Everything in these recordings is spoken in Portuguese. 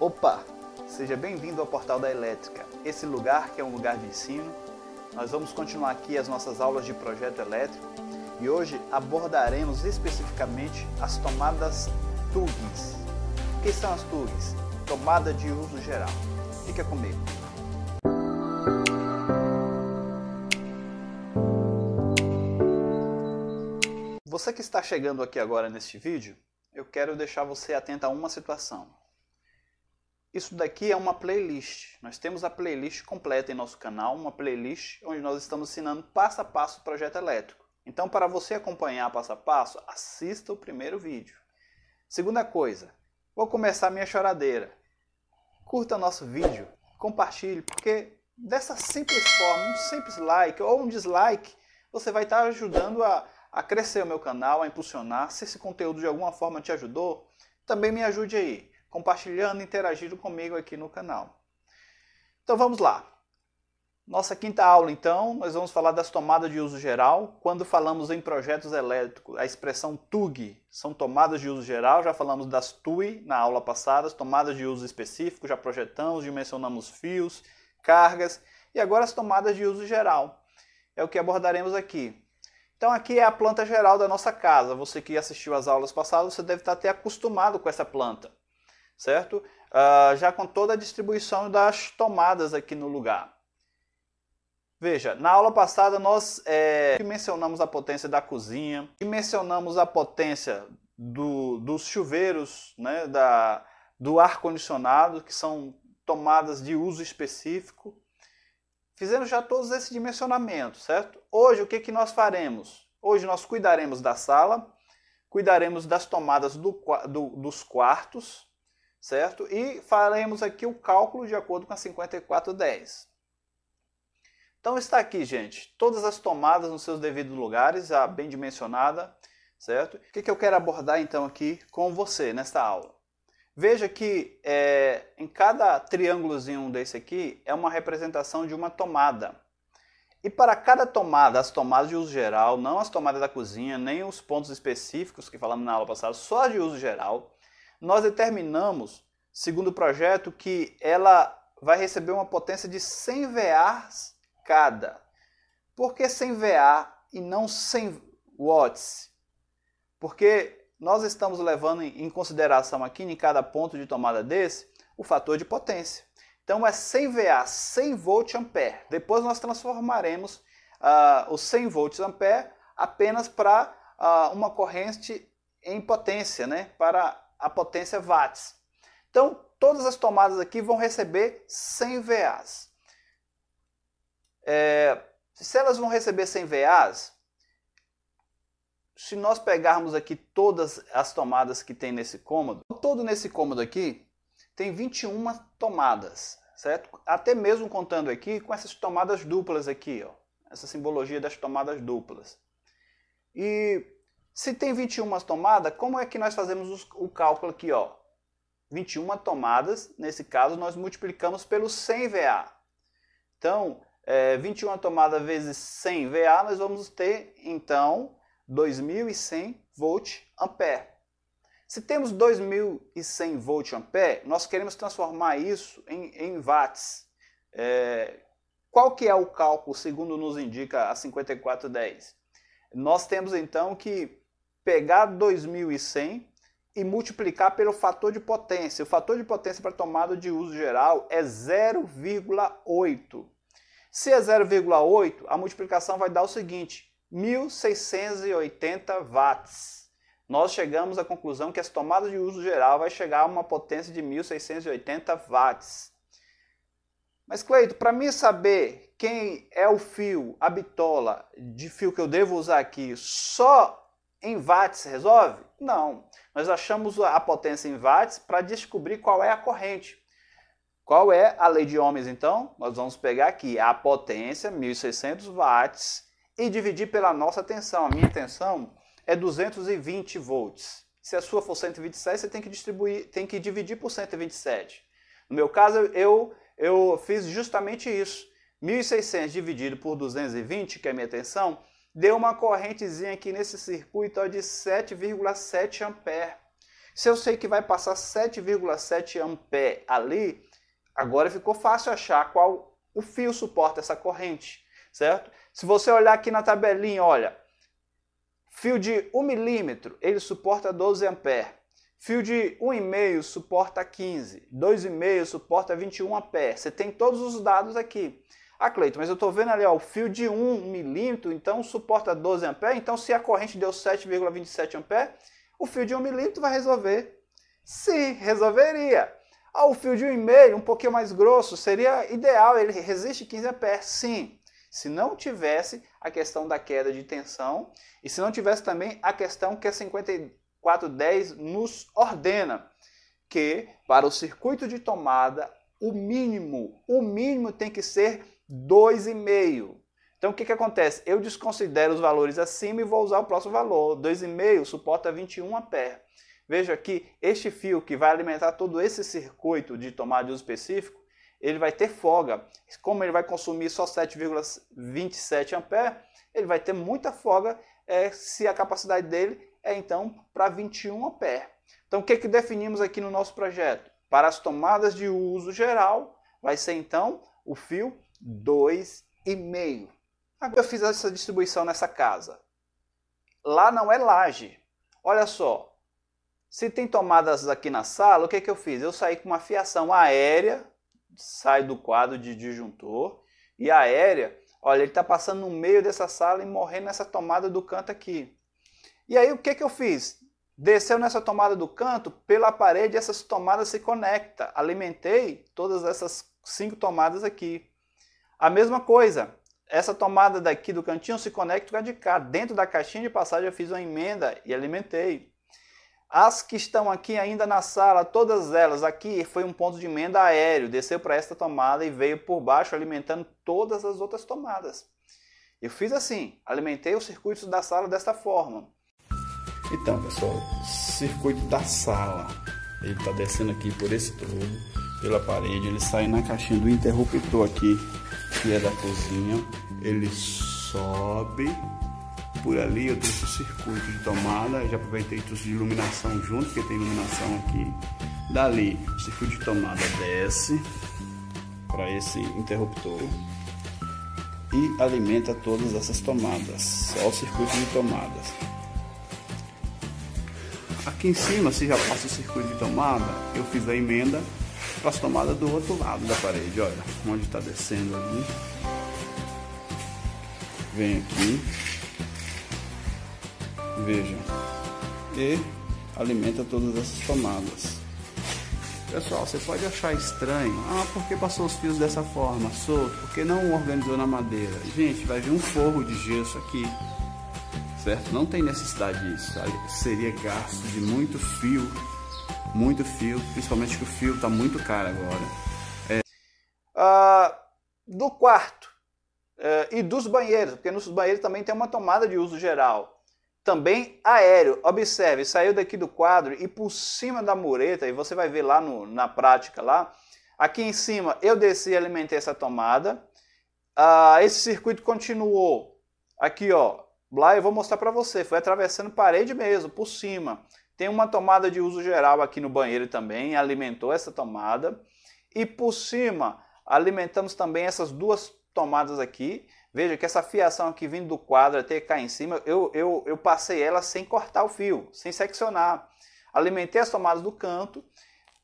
Opa! Seja bem-vindo ao Portal da Elétrica, esse lugar que é um lugar de ensino. Nós vamos continuar aqui as nossas aulas de projeto elétrico e hoje abordaremos especificamente as tomadas TUGs. O que são as TUGs? Tomada de uso geral. Fica comigo. Você que está chegando aqui agora neste vídeo, eu quero deixar você atento a uma situação. Isso daqui é uma playlist. Nós temos a playlist completa em nosso canal, uma playlist onde nós estamos ensinando passo a passo o projeto elétrico. Então, para você acompanhar passo a passo, assista o primeiro vídeo. Segunda coisa, vou começar minha choradeira. Curta nosso vídeo, compartilhe, porque dessa simples forma, um simples like ou um dislike, você vai estar ajudando a crescer o meu canal, a impulsionar. Se esse conteúdo de alguma forma te ajudou, também me ajude aí, compartilhando, interagindo comigo aqui no canal. Então vamos lá. Nossa quinta aula, então, nós vamos falar das tomadas de uso geral. Quando falamos em projetos elétricos, a expressão TUG são tomadas de uso geral. Já falamos das TUI na aula passada, as tomadas de uso específico, já projetamos, dimensionamos fios, cargas. E agora as tomadas de uso geral. É o que abordaremos aqui. Então aqui é a planta geral da nossa casa. Você que assistiu às aulas passadas, você deve estar até acostumado com essa planta, certo? Já com toda a distribuição das tomadas aqui no lugar. Veja, na aula passada nós dimensionamos a potência da cozinha, dimensionamos a potência dos chuveiros, né, do ar-condicionado, que são tomadas de uso específico. Fizemos já todos esses dimensionamentos, certo? Hoje o que nós faremos? Hoje nós cuidaremos da sala, cuidaremos das tomadas dos quartos, certo? E faremos aqui o cálculo de acordo com a 5410. Então está aqui, gente, todas as tomadas nos seus devidos lugares, já bem dimensionada, certo? O que eu quero abordar então aqui com você nesta aula? Veja que em cada triângulozinho desse aqui é uma representação de uma tomada. E para cada tomada, as tomadas de uso geral, não as tomadas da cozinha, nem os pontos específicos que falamos na aula passada, só de uso geral, nós determinamos, segundo o projeto, que ela vai receber uma potência de 100 VA cada. Por que 100 VA e não 100 watts? Porque nós estamos levando em consideração aqui, em cada ponto de tomada desse, o fator de potência. Então é 100 VA, 100 volt ampere. Depois nós transformaremos os 100 volts ampere apenas para uma corrente em potência, né? Para a potência watts. Então todas as tomadas aqui vão receber 100 VAs. Se elas vão receber 100 VAs, se nós pegarmos aqui todas as tomadas que tem nesse cômodo, todo nesse cômodo aqui tem 21 tomadas, certo? Até mesmo contando aqui com essas tomadas duplas aqui, ó, essa simbologia das tomadas duplas. E se tem 21 tomadas, como é que nós fazemos o cálculo aqui, ó? 21 tomadas, nesse caso nós multiplicamos pelo 100 VA. Então, 21 tomadas vezes 100 VA, nós vamos ter então 2100 volt ampere. Se temos 2100 volt ampere, nós queremos transformar isso em watts. Qual que é o cálculo segundo nos indica a 5410? Nós temos então que pegar 2100 e multiplicar pelo fator de potência. O fator de potência para tomada de uso geral é 0,8. Se é 0,8, a multiplicação vai dar o seguinte: 1680 watts. Nós chegamos à conclusão que as tomadas de uso geral vai chegar a uma potência de 1680 watts. Mas, Cleito, para mim saber quem é o fio, a bitola de fio que eu devo usar aqui, só em watts resolve? Não. Nós achamos a potência em watts para descobrir qual é a corrente. Qual é a lei de Ohms, então? Nós vamos pegar aqui a potência, 1600 watts, e dividir pela nossa tensão. A minha tensão é 220 volts. Se a sua for 127, você tem que dividir por 127. No meu caso, eu fiz justamente isso. 1600 dividido por 220, que é a minha tensão, deu uma correntezinha aqui nesse circuito de 7,7 ampere. Se eu sei que vai passar 7,7 ampere ali, agora ficou fácil achar qual o fio suporta essa corrente, certo? Se você olhar aqui na tabelinha, olha, fio de 1 milímetro, ele suporta 12 ampere. Fio de 1,5 suporta 15, 2,5 suporta 21 ampere. Você tem todos os dados aqui. Ah, Cleiton, mas eu estou vendo ali, ó, o fio de 1 milímetro, então suporta 12 ampere. Então, se a corrente deu 7,27 ampere, o fio de 1 milímetro vai resolver. Sim, resolveria. Ah, o fio de 1,5, um pouquinho mais grosso, seria ideal, ele resiste 15 ampere. Sim, se não tivesse a questão da queda de tensão e se não tivesse também a questão que a 5410 nos ordena, que para o circuito de tomada, o mínimo tem que ser 2,5. Então o que acontece? Eu desconsidero os valores acima e vou usar o próximo valor. 2,5 suporta 21 ampere. Veja que este fio que vai alimentar todo esse circuito de tomada de uso específico, ele vai ter folga. Como ele vai consumir só 7,27 ampere, ele vai ter muita folga se a capacidade dele é então para 21 ampere. Então o que definimos aqui no nosso projeto? Para as tomadas de uso geral, vai ser então o fio 2,5. Agora eu fiz essa distribuição nessa casa. Lá não é laje. Olha só. Se tem tomadas aqui na sala, o que eu fiz? Eu saí com uma fiação aérea, sai do quadro de disjuntor, e a aérea, olha, ele está passando no meio dessa sala e morrendo nessa tomada do canto aqui. E aí o que eu fiz? Desceu nessa tomada do canto, pela parede essas tomadas se conectam. Alimentei todas essas 5 tomadas aqui. A mesma coisa, essa tomada daqui do cantinho se conecta com a de cá. Dentro da caixinha de passagem eu fiz uma emenda e alimentei. As que estão aqui ainda na sala, todas elas, aqui foi um ponto de emenda aéreo. Desceu para esta tomada e veio por baixo alimentando todas as outras tomadas. Eu fiz assim, alimentei os circuitos da sala desta forma. Então, pessoal, circuito da sala, ele está descendo aqui por esse tubo, pela parede, ele sai na caixinha do interruptor aqui, que é da cozinha, ele sobe, por ali eu trouxe o circuito de tomada, já aproveitei trouxe de iluminação junto, porque tem iluminação aqui, dali o circuito de tomada desce para esse interruptor e alimenta todas essas tomadas, só o circuito de tomadas. Aqui em cima, se já passa o circuito de tomada, eu fiz a emenda para as tomadas do outro lado da parede, olha, onde está descendo ali. Vem aqui, vejam, e alimenta todas essas tomadas. Pessoal, você pode achar estranho, por que passou os fios dessa forma, solto, porque não organizou na madeira. Gente, vai vir um forro de gesso aqui. Certo? Não tem necessidade disso, seria gasto de muito fio, principalmente que o fio está muito caro agora. Do quarto e dos banheiros, porque nos banheiros também tem uma tomada de uso geral, também aéreo. Observe, saiu daqui do quadro e por cima da mureta, e você vai ver lá na prática lá, aqui em cima eu desci e alimentei essa tomada, esse circuito continuou aqui, ó. Lá eu vou mostrar para você, foi atravessando parede mesmo, por cima. Tem uma tomada de uso geral aqui no banheiro também, alimentou essa tomada. E por cima, alimentamos também essas 2 tomadas aqui. Veja que essa fiação aqui vindo do quadro até cá em cima, eu passei ela sem cortar o fio, sem seccionar. Alimentei as tomadas do canto.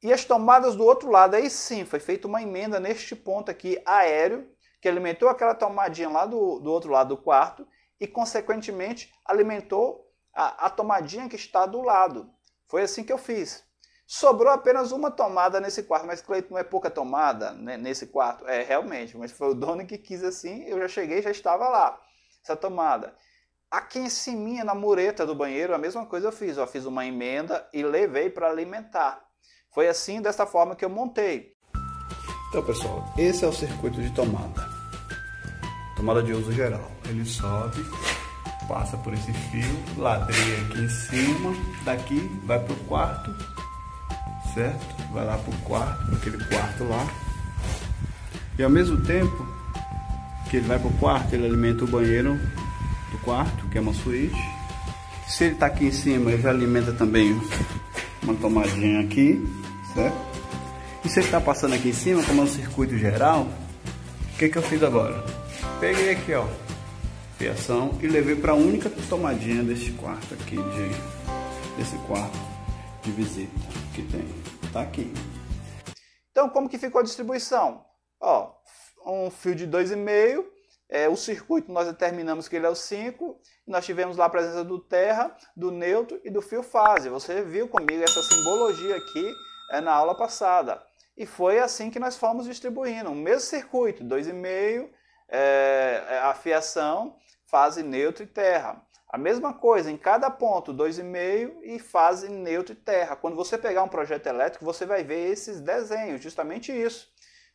E as tomadas do outro lado, aí sim, foi feita uma emenda neste ponto aqui, aéreo, que alimentou aquela tomadinha lá do outro lado do quarto. E, consequentemente, alimentou a tomadinha que está do lado. Foi assim que eu fiz. Sobrou apenas uma tomada nesse quarto, mas, Cleiton, não é pouca tomada, né, nesse quarto? É, realmente, mas foi o dono que quis assim, eu já cheguei, já estava lá, essa tomada. Aqui em cima, na mureta do banheiro, a mesma coisa eu fiz. Eu fiz uma emenda e levei para alimentar. Foi assim, dessa forma que eu montei. Então, pessoal, esse é o circuito de tomada. Tomada de uso geral. Ele sobe, passa por esse fio, ladreia aqui em cima, daqui vai para o quarto, certo? Vai lá para o quarto, para aquele quarto lá. E ao mesmo tempo que ele vai para o quarto, ele alimenta o banheiro do quarto, que é uma suíte. Se ele está aqui em cima, ele já alimenta também uma tomadinha aqui, certo? E você está passando aqui em cima, como é um circuito geral, o que eu fiz agora? Peguei aqui, ó, fiação e levei para a única tomadinha desse quarto aqui, desse quarto de visita que tem, tá aqui. Então, como que ficou a distribuição? Ó, um fio de 2,5, o circuito nós determinamos que ele é o 5, nós tivemos lá a presença do terra, do neutro e do fio fase. Você viu comigo essa simbologia aqui na aula passada. E foi assim que nós fomos distribuindo, o mesmo circuito, 2,5, a fiação, fase, neutro e terra. A mesma coisa, em cada ponto, 2,5 e fase, neutro e terra. Quando você pegar um projeto elétrico, você vai ver esses desenhos, justamente isso.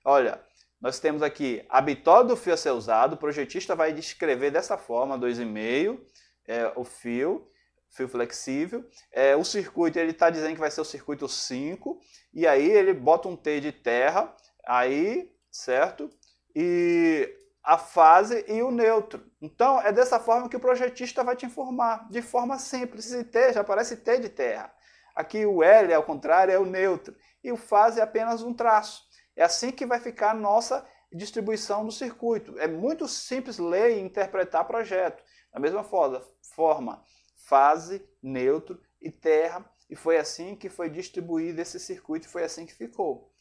Olha, nós temos aqui a bitola do fio a ser usado, o projetista vai descrever dessa forma, 2,5, o fio flexível. O circuito, ele está dizendo que vai ser o circuito 5, e aí ele bota um T de terra, aí, certo? E a fase e o neutro. Então, é dessa forma que o projetista vai te informar, de forma simples. Esse T já aparece T de terra. Aqui o L, ao contrário, é o neutro. E o fase é apenas um traço. É assim que vai ficar a nossa distribuição do circuito. É muito simples ler e interpretar projeto. Da mesma forma, fase, neutro e terra. E foi assim que foi distribuído esse circuito, foi assim que ficou.